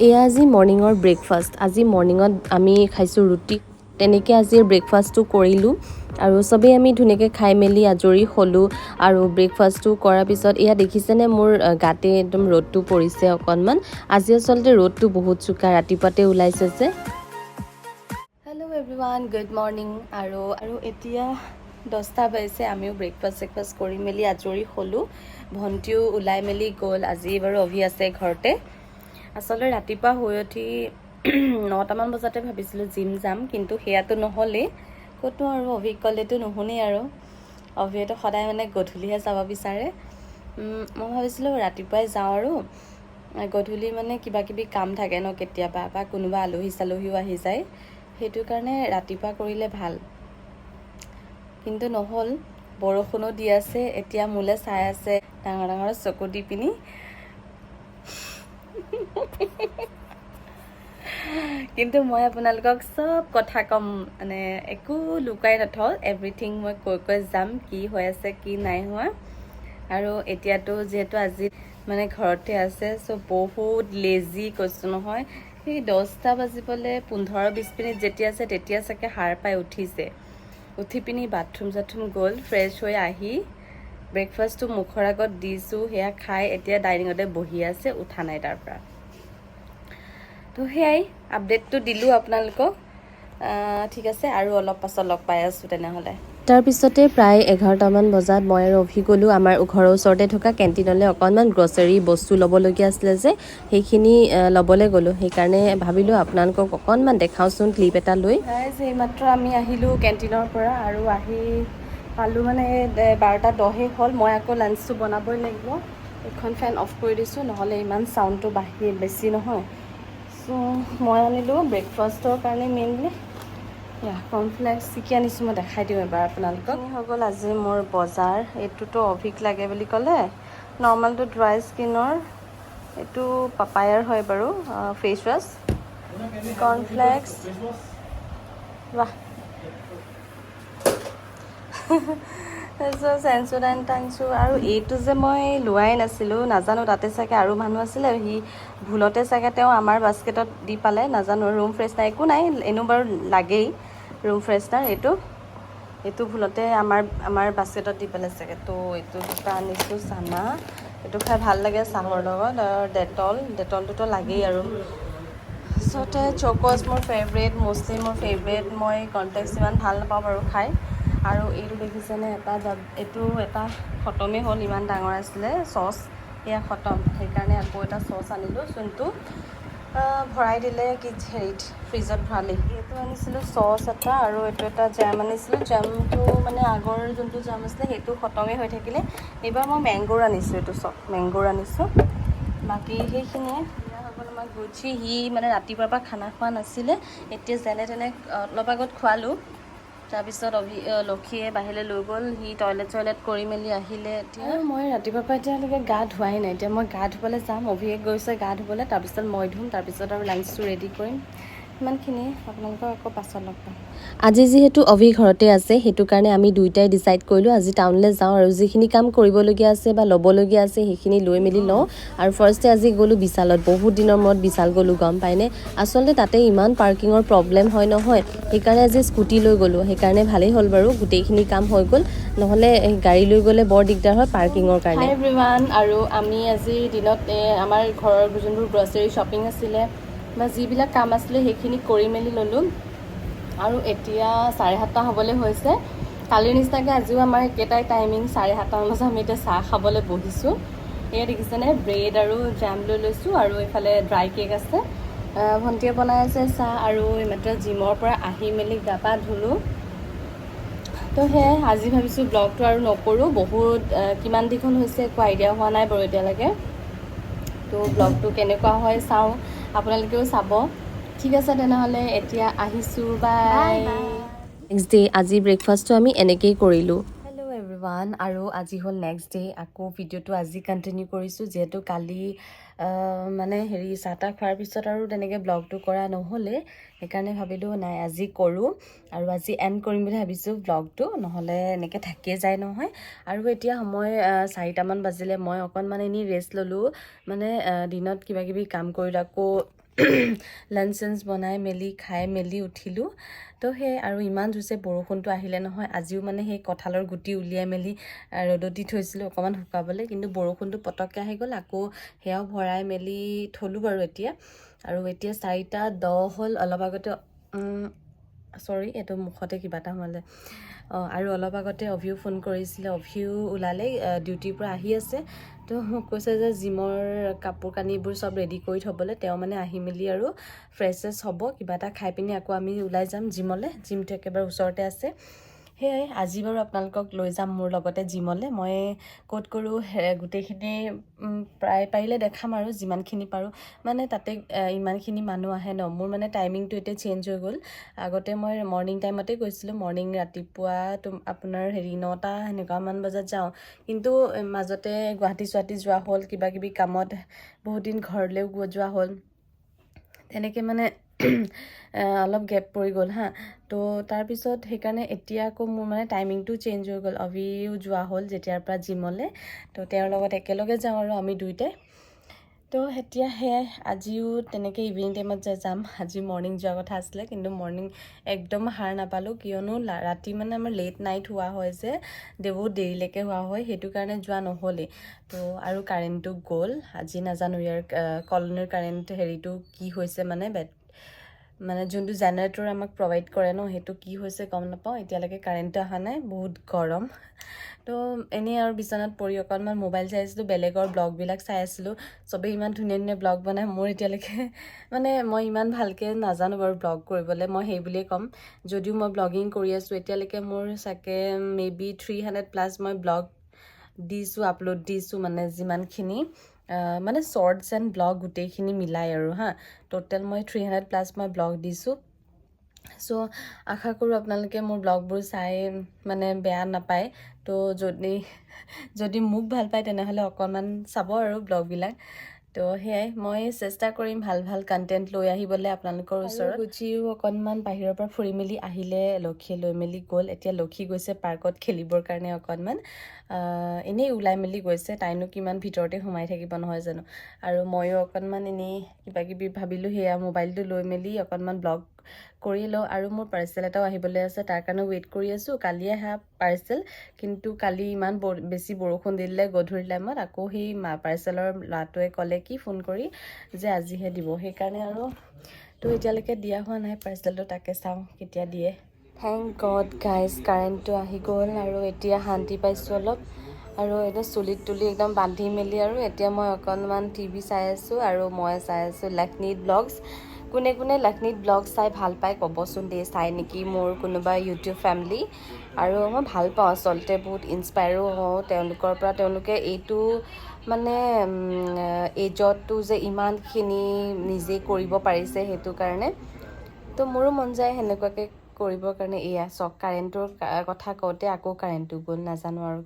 এয়া আজি মৰ্ণিঙৰ ব্ৰেকফাষ্ট। আজি মৰ্ণিঙত আমি খাইছোঁ ৰুটি। তেনেকৈ আজিৰ ব্ৰেকফাষ্টটো কৰিলোঁ আৰু চবেই আমি ধুনীয়াকৈ খাই মেলি আজৰি হ'লোঁ। আৰু ব্ৰেকফাষ্টটো কৰাৰ পিছত এয়া দেখিছেনে মোৰ গাতে একদম ৰ'দটো পৰিছে অকণমান। আজি আচলতে ৰ'দটো বহুত চোকা, ৰাতিপুৱাতে ওলাইছে যে। Hello' everyone, good morning. আৰু এতিয়া 10টা বাজিছে। আমিও ব্ৰেকফাষ্ট কৰি মেলি আজৰি হ'লোঁ। ভণ্টিও ওলাই মেলি গ'ল। আজি বাৰু অভি আছে ঘৰতে। আচলতে ৰাতিপুৱা শুই উঠি 9টামান বজাতে ভাবিছিলোঁ জিম যাম, কিন্তু সেয়াতো নহ'লেই। ক'তো আৰু অভিক ক'লেতো নুশুনেই আৰু। অভিয়েতো সদায় মানে গধূলিহে যাব বিচাৰে। মই ভাবিছিলোঁ ৰাতিপুৱাই যাওঁ আৰু গধূলি মানে কিবা কিবি কাম থাকে ন কেতিয়াবা, বা কোনোবা আলহী চালহীও আহি যায়, সেইটো কাৰণে ৰাতিপুৱা কৰিলে ভাল। কিন্তু নহ'ল, বৰষুণো দি আছে। এতিয়া মোলৈ চাই আছে ডাঙৰ ডাঙৰ চকু দি পিনি। কিন্তু মই আপোনালোকক চব কথা ক'ম, মানে একো লুকাই নথওঁ। এভৰিথিং মই কৈ যাম কি হৈ আছে কি নাই হোৱা। আৰু এতিয়াতো যিহেতু আজি মানে ঘৰতে আছে, চ' বহুত লেজি কৈছোঁ নহয়। সেই 10টা বাজিবলৈ 15-20 মিনিট যেতিয়া আছে তেতিয়া চাগে সাৰ পাই উঠিছে। উঠি পিনি বাথৰুম গ'ল, ফ্ৰেছ হৈ আহি ব্ৰেকফাষ্টটো মুখৰ আগত দিছোঁ, সেয়া খাই এতিয়া ডাইনিঙতে বহি আছে, উঠা নাই তাৰ পৰা। তো সেয়াই আপডেটটো দিলোঁ আপোনালোকক। ঠিক আছে, আৰু অলপ পাছত লগ পাই আছোঁ তেনেহ'লে। তাৰপিছতে প্ৰায় 11টামান বজাত মই আৰু অভি গ'লোঁ আমাৰ ঘৰৰ ওচৰতে থকা কেণ্টিনলৈ। অকণমান গ্ৰ'চাৰী বস্তু ল'বলগীয়া আছিলে যে, সেইখিনি ল'বলৈ গ'লোঁ। সেইকাৰণে ভাবিলোঁ আপোনালোকক অকণমান দেখাওঁচোন ক্লিপ এটা লৈ। এইমাত্ৰ আমি আহিলোঁ কেণ্টিনৰ পৰা, আৰু আহি পালোঁ মানে 12:10 হ'ল। মই আকৌ লাঞ্চটো বনাবই লাগিব। এখন ফেন অফ কৰি দিছোঁ, নহ'লে ইমান চাউণ্ডটো বেছি নহয়। চ' মই আনিলোঁ ব্ৰেকফাষ্টৰ কাৰণে মেইনলি কৰ্ণফ্লেক্স। কি আনিছোঁ মই দেখাই দিওঁ এবাৰ আপোনালোকক। হৈ গ'ল আজি মোৰ বজাৰ। এইটোতো অভিক লাগে বুলি ক'লে, নৰ্মেলটো ড্ৰাই স্কিনৰ, এইটো পাপায়াৰ হয় বাৰু, ফেচ ৱাছ, কৰ্ণফ্লেক্স। বাহ তাৰপিছত চেনচোডাইন আনিছোঁ। আৰু এইটো যে মই লোৱাই নাছিলোঁ, নাজানো তাতে চাগে আৰু মানুহ আছিলে, সি ভুলতে চাগে তেওঁ আমাৰ বাস্কেটত দি পালে, নাজানো। ৰুম ফ্ৰেছনাৰ একো নাই, এনেও বাৰু লাগেই ৰুম ফ্ৰেছনাৰ। এইটো ভুলতে আমাৰ বাস্কেটত দি পেলাই চাগে। তো এইটো দুটা আনিছোঁ, চানা। এইটো খাই ভাল লাগে চাহৰ লগত। আৰু ডেটলটোতো লাগেই আৰু। তাৰপিছতে চক'জ মোৰ ফেভৰেট, ম'ষ্টলি মোৰ ফেভৰেট। মই কৰ্ণফ্লেক্স ইমান ভাল নাপাওঁ বাৰু খাই। আৰু এইটো দেখিছেনে, এইটো এটা খতমেই হ'ল, ইমান ডাঙৰ আছিলে চচ, এয়া খতম। সেইকাৰণে আকৌ এটা চচ আনিলোঁ, যোনটো ভৰাই দিলে ফ্ৰিজত ভৰালেই। এইটো আনিছিলোঁ চচ এটা, আৰু এইটো এটা জাম আনিছিলোঁ। জামটো মানে আগৰ যোনটো জাম আছিলে সেইটো খতমেই হৈ থাকিলে। এইবাৰ মই মেংগ'ৰ আনিছোঁ, এইটো মেংগ'ৰ আনিছোঁ। বাকী সেইখিনিয়ে হৈ গ'ল আমাৰ গুচি। সি মানে ৰাতিপুৱাৰ পৰা খানা খোৱা নাছিলে, এতিয়া যেনে তেনে অলপ আগত খোৱালোঁ। তাৰপিছত লক্ষীয়ে বাহিৰলৈ লৈ গ'ল, সি টয়লেট কৰি মেলি আহিলে। এতিয়া মই ৰাতিপুৱাৰ পৰা এতিয়ালৈকে গা ধোৱাই নাই। এতিয়া মই গা ধুবলৈ যাম, অভিয়ে গৈছে গা ধুবলৈ, তাৰপিছত মই ধুম, তাৰপিছত আৰু লাঞ্চটো ৰেডি কৰিম। সিমানখিনিয়ে, আপোনালোকক আকৌ পাছত লগ পাম। আজি যিহেতু অভি ঘৰতে আছে, সেইটো কাৰণে আমি দুয়োটাই ডিচাইড কৰিলোঁ আজি টাউনলৈ যাওঁ, আৰু যিখিনি কাম কৰিবলগীয়া আছে বা ল'বলগীয়া আছে সেইখিনি লৈ মেলি লওঁ। আৰু ফাৰ্ষ্টে আজি গ'লোঁ বিশালত। বহুত দিনৰ মূৰত বিশাল গ'লোঁ, গম পায়নে। আচলতে তাতে ইমান পাৰ্কিঙৰ প্ৰব্লেম হয় নহয়, সেইকাৰণে আজি স্কুটি লৈ গ'লোঁ। সেইকাৰণে ভালেই হ'ল বাৰু, গোটেইখিনি কাম হৈ গ'ল। নহ'লে গাড়ী লৈ গ'লে বৰ দিগদাৰ হয় পাৰ্কিঙৰ কাৰণে। হাই এভৰিৱান, আৰু আমি আজিৰ দিনত আমাৰ ঘৰৰ যোনবোৰ গ্ৰ'চাৰী শ্বপিং আছিলে বা যিবিলাক কাম আছিলে সেইখিনি কৰি মেলি ল'লোঁ। আৰু এতিয়া 7:30 হ'বলৈ হৈছে। কালিৰ নিচিনাকৈ আজিও আমাৰ একেটাই টাইমিং, 7:30 বজাত আমি এতিয়া চাহ খাবলৈ বহিছোঁ। এয়া দেখিছেনে, ব্ৰেড আৰু জাম লৈ লৈছোঁ, আৰু এইফালে ড্ৰাই কেক আছে। ভণ্টিয়ে বনাই আছে চাহ। আৰু এইমাত্ৰ জিমৰ পৰা আহি মেলি গা পা ধুলোঁ। তো সেয়াই আজি ভাবিছোঁ ব্লগটো আৰু নকৰোঁ। বহুত কিমান দীঘল হৈছে একো আইডিয়া হোৱা নাই বাৰু এতিয়ালৈকে। তো ব্লগটো কেনেকুৱা হয় চাওঁ, আপোনালোকেও চাব। ঠিক আছে তেনেহ'লে, এতিয়া আহিছোঁ, বাই। নেক্সট ডে আজি ব্ৰেকফাষ্টটো আমি এনেকেই কৰিলোঁ। হেল্ল' এভৰিৱান, আৰু আজি হ'ল নেক্সট ডে। আকৌ ভিডিঅ'টো আজি কণ্টিনিউ কৰিছোঁ, যিহেতু কালি মানে চাহ তাহ খোৱাৰ পিছত আৰু তেনেকৈ ব্লগটো কৰা নহ'লে, সেইকাৰণে ভাবিলোঁ নাই আজি কৰোঁ। আৰু আজি এণ্ড কৰিম বুলি ভাবিছোঁ ব্লগটো, নহ'লে এনেকৈ থাকিয়ে যায় নহয়। আৰু এতিয়া সময় 4টামান বাজিলে। মই অকণমান এনেই ৰেষ্ট ল'লোঁ, মানে দিনত কিবাকিবি কাম কৰিলোঁ। আকৌ লাঞ্চ চাঞ্চ বনাই মেলি খাই মেলি উঠিলোঁ তো সেই আৰু ইমান জোৰছে বৰষুণটো আহিলে নহয় আজিও মানে সেই কঁঠালৰ গুটি উলিয়াই মেলি ৰ'দত দি থৈছিলোঁ অকণমান শুকাবলৈ কিন্তু বৰষুণটো পটককৈ আহি গ'ল আকৌ সেয়াও ভৰাই মেলি থলোঁ বাৰু এতিয়া আৰু এতিয়া 4:10 হ'ল অলপ আগতে চৰি এইটো মুখতে কিবা এটা সোমালে আৰু অলপ আগতে অভিও ফোন কৰিছিলে অভিও ওলালে ডিউটিৰ পৰা আহি আছে তো মোক কৈছে যে জিমৰ কাপোৰ কানিবোৰ চব ৰেডি কৰি থ'বলৈ তেওঁ মানে আহি মেলি আৰু ফ্ৰেছ হ'ব কিবা এটা খাই পিনি আকৌ আমি ওলাই যাম জিমলৈ জিমটো একেবাৰে ওচৰতে আছে সেয়াই আজি বাৰু আপোনালোকক লৈ যাম মোৰ লগতে জিমলৈ মই ক'ত কৰোঁ গোটেইখিনি প্ৰায় পাৰিলে দেখাম আৰু যিমানখিনি পাৰোঁ মানে তাতে ইমানখিনি মানুহ আহে ন মোৰ মানে টাইমিংটো এতিয়া চেঞ্জ হৈ গ'ল আগতে মই মৰ্ণিং টাইমতে গৈছিলোঁ মৰ্ণিং ৰাতিপুৱা আপোনাৰ 9টা সেনেকুৱামান বজাত যাওঁ কিন্তু মাজতে গুৱাহাটী যোৱা হ'ল কিবাকিবি কামত বহুত দিন ঘৰলৈও যোৱা হ'ল তেনেকৈ মানে অলপ গেপ পৰি গ'ল হা তো তাৰপিছত সেইকাৰণে এতিয়া আকৌ মোৰ মানে টাইমিংটো চেঞ্জ হৈ গ'ল অভিও যোৱা হ'ল যেতিয়াৰ পৰা জিমলৈ তো তেওঁৰ লগত একেলগে যাওঁ আৰু আমি দুইটাই তো এতিয়া সেয়াই আজিও তেনেকৈ ইভিনিং টাইমত যাম আজি মৰ্ণিং যোৱা কথা আছিলে কিন্তু মৰ্ণিং একদম সাৰ নাপালোঁ কিয়নো ৰাতি মানে আমাৰ লেট নাইট হোৱা হয় যে বহুত দেৰিলৈকে হোৱা হয় সেইটো কাৰণে যোৱা নহ'লেই তো আৰু কাৰেণ্টটো গ'ল আজি নাজানো ইয়াৰ কলনীৰ কাৰেণ্ট হেৰিটো কি হৈছে মানে যোনটো জেনেৰেটৰ আমাক প্ৰভাইড কৰে ন সেইটো কি হৈছে গম নাপাওঁ এতিয়ালৈকে কাৰেণ্টটো অহা নাই বহুত গৰম তো এনেই আৰু বিচনাত পৰি অকণমান মোবাইল চাই আছিলোঁ বেলেগৰ ব্লগবিলাক চাই আছিলোঁ চবেই ইমান ধুনীয়া ধুনীয়া ব্লগ বনাই মোৰ এতিয়ালৈকে মানে মই ইমান ভালকৈ নাজানো বাৰু ব্লগ কৰিবলৈ মই সেই বুলিয়ে ক'ম যদিও মই ব্লগিং কৰি আছোঁ এতিয়ালৈকে মোৰ চাগে মেবি 300+ মই ব্লগ দিছোঁ আপলোড দিছোঁ মানে যিমানখিনি মানে শ্বৰ্টছ এণ্ড ব্লগ গোটেইখিনি মিলাই আৰু হা টোটেল মই 300+ মই ব্লগ দিছোঁ চ' আশা কৰোঁ আপোনালোকে মোৰ ব্লগবোৰ চাই মানে বেয়া নাপায় তো যদি মোক ভাল পায় তেনেহ'লে অকণমান চাব আৰু ব্লগবিলাক তো সেয়াই মই চেষ্টা কৰিম ভাল ভাল কণ্টেণ্ট লৈ আহিবলৈ আপোনালোকৰ ওচৰত গুচিও অকণমান বাহিৰৰ পৰা ফুৰি মেলি আহিলে লক্ষীয়ে লৈ মেলি গ'ল এতিয়া লক্ষী গৈছে পাৰ্কত খেলিবৰ কাৰণে অকণমান এনেই ওলাই মেলি গৈছে তাইনো কিমান ভিতৰতে সোমাই থাকিব নহয় জানো আৰু ময়ো অকণমান এনেই কিবাকিবি ভাবিলোঁ সেয়া মোবাইলটো লৈ মেলি অকণমান ব্লগ কৰি লওঁ আৰু মোৰ পাৰ্চেল এটাও আহিবলৈ আছে তাৰ কাৰণে ৱেইট কৰি আছোঁ কালিয়ে আহা পাৰ্চেল কিন্তু কালি ইমান বেছি বৰষুণ দিলে গধূলি টাইমত আকৌ সেই পাৰ্চেলৰ ল'ৰাটোৱে ক'লে কি ফোন কৰি যে আজিহে দিব সেইকাৰণে আৰু তো এতিয়ালৈকে দিয়া হোৱা নাই পাৰ্চেলটো তাকে চাওঁ কেতিয়া দিয়ে থেংক গড গাইজ কাৰেণ্টটো আহি গ'ল আৰু এতিয়া শান্তি পাইছোঁ অলপ আৰু এতিয়া চুলিত তুলি একদম বান্ধি মেলি আৰু এতিয়া মই অকণমান টিভি চাই আছোঁ আৰু মই চাই আছোঁ লাকনিত ব্লগছ কোনে কোনে লাকনিত ব্লগ চাই ভাল পায় ক'বচোন দেই চাই নেকি মোৰ কোনোবা ইউটিউব ফেমিলি আৰু মই ভাল পাওঁ আচলতে বহুত ইনস্পায়াৰো হওঁ তেওঁলোকৰ পৰা তেওঁলোকে এইটো মানে এজতো যে ইমানখিনি নিজে কৰিব পাৰিছে সেইটো কাৰণে তো মোৰো মন যায় সেনেকুৱাকৈ কৰিবৰ কাৰণে এয়া চাওক কাৰেণ্টৰ কথা কওঁতে আকৌ কাৰেণ্টটো গ'ল নাজানো আৰু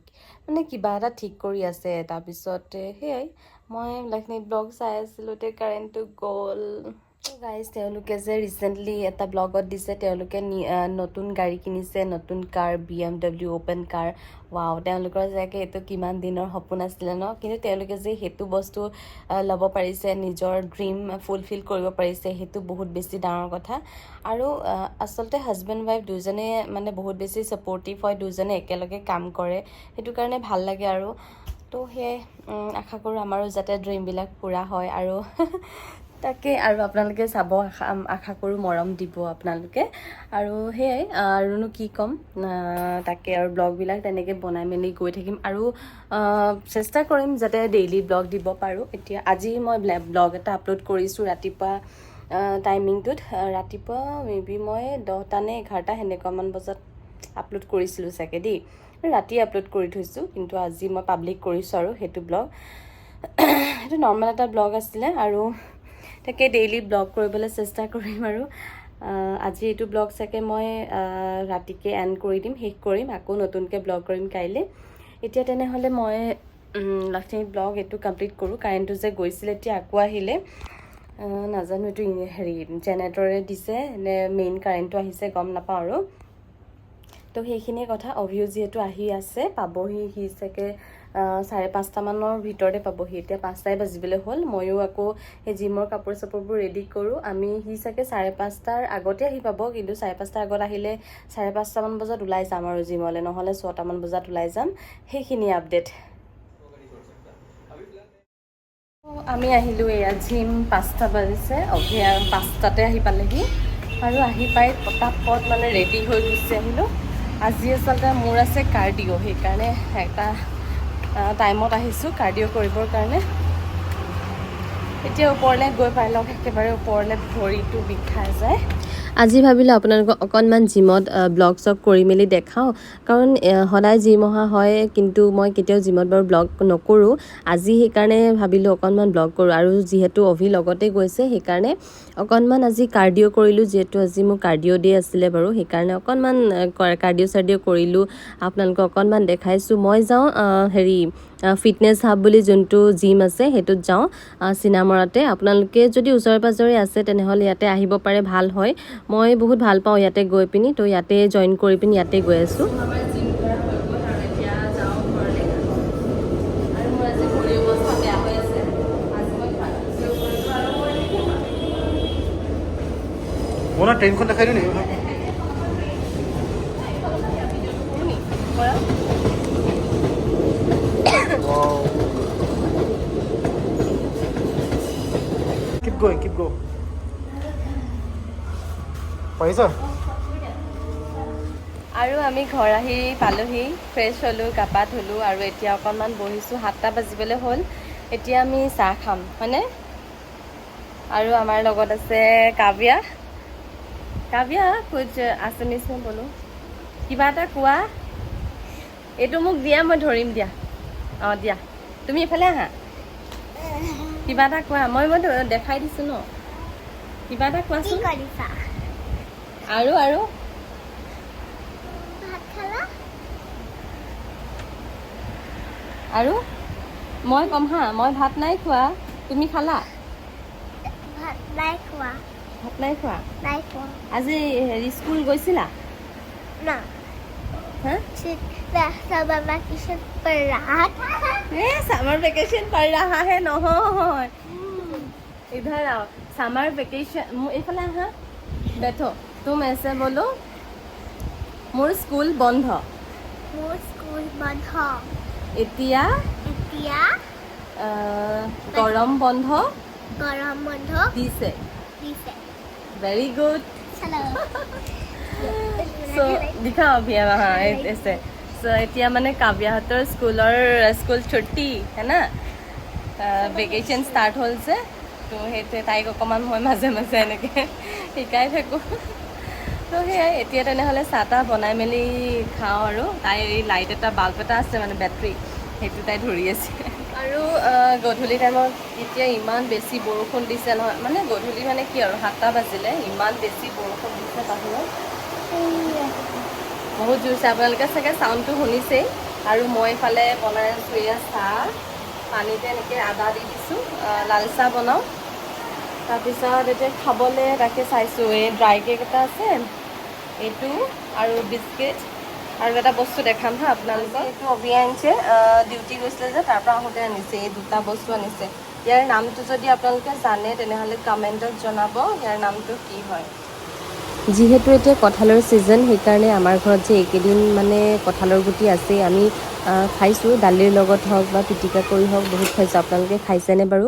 মানে কিবা এটা ঠিক কৰি আছে তাৰপিছতে সেয়াই মই লাকনিত ব্লগ চাই আছিলোঁ এতিয়া কাৰেণ্টটো গ'ল গাইজ তেওঁলোকে যে ৰিচেণ্টলি এটা ব্লগত দিছে তেওঁলোকে নতুন গাড়ী কিনিছে নতুন কাৰ BMW অ'পেন কাৰ ৱাও তেওঁলোকৰ চাগে এইটো কিমান দিনৰ সপোন আছিলে ন কিন্তু তেওঁলোকে যে সেইটো বস্তু ল'ব পাৰিছে নিজৰ ড্ৰিম ফুলফিল কৰিব পাৰিছে সেইটো বহুত বেছি ডাঙৰ কথা আৰু আচলতে হাজবেণ্ড ৱাইফ দুজনে মানে বহুত বেছি ছাপৰ্টিভ হয় দুজনে একেলগে কাম কৰে সেইটো কাৰণে ভাল লাগে আৰু তো সেয়াই আশা কৰোঁ আমাৰো যাতে ড্ৰিমবিলাক পূৰা হয় আৰু তাকে আৰু আপোনালোকে চাব আশা কৰোঁ মৰম দিব আপোনালোকে আৰু সেয়াই আৰুনো কি ক'ম তাকে আৰু ব্লগবিলাক তেনেকৈ বনাই মেলি গৈ থাকিম আৰু চেষ্টা কৰিম যাতে ডেইলি ব্লগ দিব পাৰোঁ এতিয়া আজি মই ব্লগ এটা আপলোড কৰিছোঁ ৰাতিপুৱা টাইমিংটোত ৰাতিপুৱা মেবি মই 10টা নে 11টা সেনেকুৱামান বজাত আপলোড কৰিছিলোঁ চাগে দেই ৰাতি আপলোড কৰি থৈছোঁ কিন্তু আজি মই পাব্লিক কৰিছোঁ আৰু সেইটো ব্লগ সেইটো নৰ্মেল এটা ব্লগ আছিলে আৰু তাকে ডেইলি ব্লগ কৰিবলৈ চেষ্টা কৰিম আৰু আজি এইটো ব্লগ চাগে মই ৰাতিকৈ এণ্ড কৰি দিম শেষ কৰিম আকৌ নতুনকৈ ব্লগ কৰিম কাইলৈ এতিয়া তেনেহ'লে মই লাষ্টে ব্লগ এইটো কমপ্লিট কৰোঁ কাৰেণ্টটো যে গৈছিলে এতিয়া আকৌ আহিলে নাজানো এইটো হেৰি জেনেৰেটৰে দিছে নে মেইন কাৰেণ্টটো আহিছে গম নাপাওঁ আৰু তো সেইখিনিয়ে কথা অভিও যিহেতু আহি আছে পাবহি সি চাগে 5:30মানৰ ভিতৰতে পাবহি এতিয়া 5টাই বাজিবলৈ হ'ল ময়ো আকৌ সেই জিমৰ কাপোৰ চাপোৰবোৰ ৰেডি কৰোঁ আমি সি চাগে 5:30টাৰ আগতে আহি পাব কিন্তু 5:30টাৰ আগত আহিলে 5:30মান বজাত ওলাই যাম আৰু জিমলৈ নহ'লে 6টামান বজাত ওলাই যাম সেইখিনি আপডেট আমি আহিলোঁ এয়া জিম 5টা বাজিছে অভিয়া 5টাতে আহি পালেহি আৰু আহি পাই পটাপট মানে ৰেডি হৈ গুচি আহিলোঁ আজি আচলতে মোৰ আছে কাৰ্ডিঅ' সেইকাৰণে এটা টাইমত আহিছোঁ কাৰ্ডিঅ' কৰিবৰ কাৰণে এতিয়া ওপৰলৈ গৈ পাই লওক একেবাৰে ওপৰলৈ ভৰিটো বিষাই যায় আজি ভাবিলোঁ আপোনালোকক অকণমান জিমত ব্লগ চগ কৰি মেলি দেখাওঁ কাৰণ সদায় জিম অহা হয় কিন্তু মই কেতিয়াও জিমত বাৰু ব্লগ নকৰোঁ আজি সেইকাৰণে ভাবিলোঁ অকণমান ব্লগ কৰোঁ আৰু যিহেতু অভি লগতে গৈছে সেইকাৰণে অকণমান আজি কাৰ্ডিঅ' কৰিলোঁ যিহেতু আজি মোৰ কাৰ্ডিঅ' ডে আছিলে বাৰু সেইকাৰণে অকণমান কাৰ্ডিঅ' কৰিলোঁ আপোনালোকক অকণমান দেখাইছোঁ মই যাওঁ ফিটনেছ হাব বুলি যোনটো জিম আছে সেইটোত যাওঁ চিনামৰাতে আপোনালোকে যদি ওচৰে পাজৰে আছে তেনেহ'লে ইয়াতে আহিব পাৰে ভাল হয় মই বহুত ভাল পাওঁ ইয়াতে গৈ পিনি তো ইয়াতে জইন কৰি পিনি ইয়াতে গৈ আছোঁ মোনা ট্ৰেইনখন দেখাই দিওঁ নেকি keep going পাৰিছা আৰু আমি ঘৰ আহি পালোহি ফ্ৰেছ হ'লোঁ গা পা ধুলোঁ আৰু এতিয়া অকণমান বহিছোঁ 7টা বাজিবলৈ হ'ল এতিয়া আমি চাহ খাম হয়নে আৰু আমাৰ লগত আছে কাব্যা কুছ আছামিজ में बोलो কিবা এটা কোৱা এইটো মোক দিয়া মই ধৰিম দিয়া অঁ দিয়া তুমি এইফালে আহা কিবা এটা কোৱা মই দেখাই দিছোঁ ন কিবা এটা কোৱাচোন আৰু আৰু মই কম হা মই ভাত নাই খোৱা তুমি খালা ভাত নাই খোৱা আজি স্কুল গৈছিলা না हाँ समर वैकेशन पड़ रहा था समर वेकेशन पड़ रहा है নহয় इधर आओ समर वेकेशन এইফালে हाँ बैठो तुम ऐसे बोलो मोर स्कूल बंध এতিয়া গৰম বন্ধ দিছে very good so दिखाओ अभी हाँ ऐसे so এতিয়া মানে কাব্যাহঁতৰ স্কুল ছুটি है ना ভেকেশ্যন ষ্টাৰ্ট হ'ল যে তো সেইটোৱে তাইক অকণমান মই মাজে মাজে এনেকৈ শিকাই থাকোঁ তো সেয়াই এতিয়া তেনেহ'লে চাহ তাহ বনাই মেলি খাওঁ আৰু তাই লাইট এটা বাল্ব এটা আছে মানে বেটাৰী সেইটো তাই ধৰি আছে আৰু গধূলি টাইমত এতিয়া ইমান বেছি বৰষুণ দিছে নহয় মানে গধূলি মানে কি আৰু 7টা বাজিলে ইমান বেছি বৰষুণ দিছে বাহিৰত বহুত জোৰছে আপোনালোকে চাগে চাউণ্ডটো শুনিছেই আৰু মই এইফালে বনাই আছোঁ এয়া চাহ পানীতে এনেকৈ আদা দি দিছোঁ লাল চাহ বনাওঁ তাৰপিছত এতিয়া খাবলৈ তাকে চাইছোঁ এই ড্ৰাই কেক এটা আছে এইটো আৰু বিস্কিট আৰু এটা বস্তু দেখাম হা আপোনালোকক এইটো অভিয়া আনিছে ডিউটি গৈছিলে যে তাৰ পৰা আহোঁতে আনিছে এই দুটা বস্তু আনিছে ইয়াৰ নামটো যদি আপোনালোকে জানে তেনেহ'লে কমেণ্টত জনাব ইয়াৰ নামটো কি হয় যিহেতু এতিয়া কঁঠালৰ ছিজন সেইকাৰণে আমাৰ ঘৰত যে এইকেইদিন মানে কঁঠালৰ গুটি আছেই আমি খাইছোঁ দালিৰ লগত হওক বা পিটিকা কৰি হওক বহুত খাইছোঁ আপোনালোকে খাইছেনে বাৰু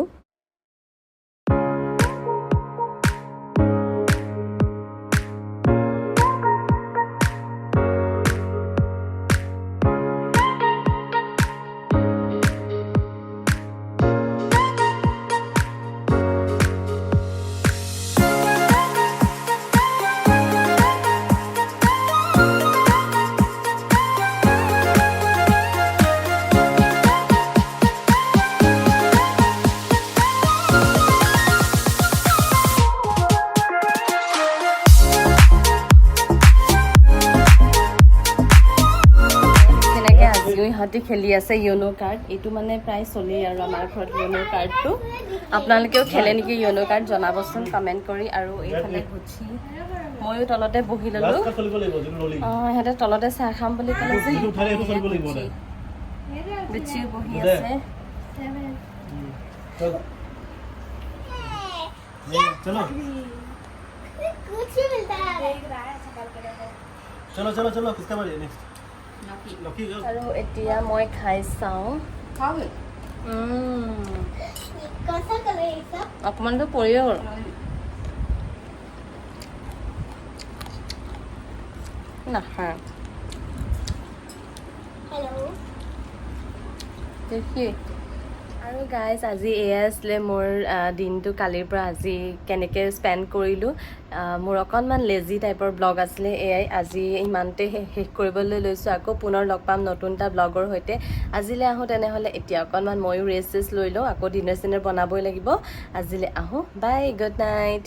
ইহঁতে খেলি আছে য়োনো কাৰ্ড এইটো মানে প্ৰায় চলেই আৰু আমাৰ ঘৰত য়োনো কাৰ্ডটো আপোনালোকেও খেলে নেকি য়োনো কাৰ্ড জনাবচোন কমেণ্ট কৰি আৰু এইফালে গুচি ময়ো তলতে বহি ল'লোঁ অঁ সিহঁতে তলতে চাহ খাম বুলি ক'লে যে বিচি বহি আছে चलो कुछ मिलता है चलो चलो चलो किसका बारी है नेक्स्ट लकी गर्ल আৰু এতিয়া মই খাই চাওঁ कैसा कलर है इसका অকণমানটো পৰিয়ে গ'ল নাখায় हेलो দেখি আৰু গাইজ আজি এয়াই আছিলে মোৰ দিনটো কালিৰ পৰা আজি কেনেকৈ স্পেণ্ড কৰিলোঁ মোৰ অকণমান লেজি টাইপৰ ব্লগ আছিলে এয়াই আজি ইমানতে শেষ কৰিবলৈ লৈছোঁ আকৌ পুনৰ লগ পাম নতুন এটা ব্লগৰ সৈতে আজিলৈ আহোঁ তেনেহ'লে এতিয়া অকণমান ময়ো ৰেষ্ট লৈ লওঁ আকৌ ডিনাৰ চিনাৰ বনাবই লাগিব আজিলৈ আহোঁ বাই গুড নাইট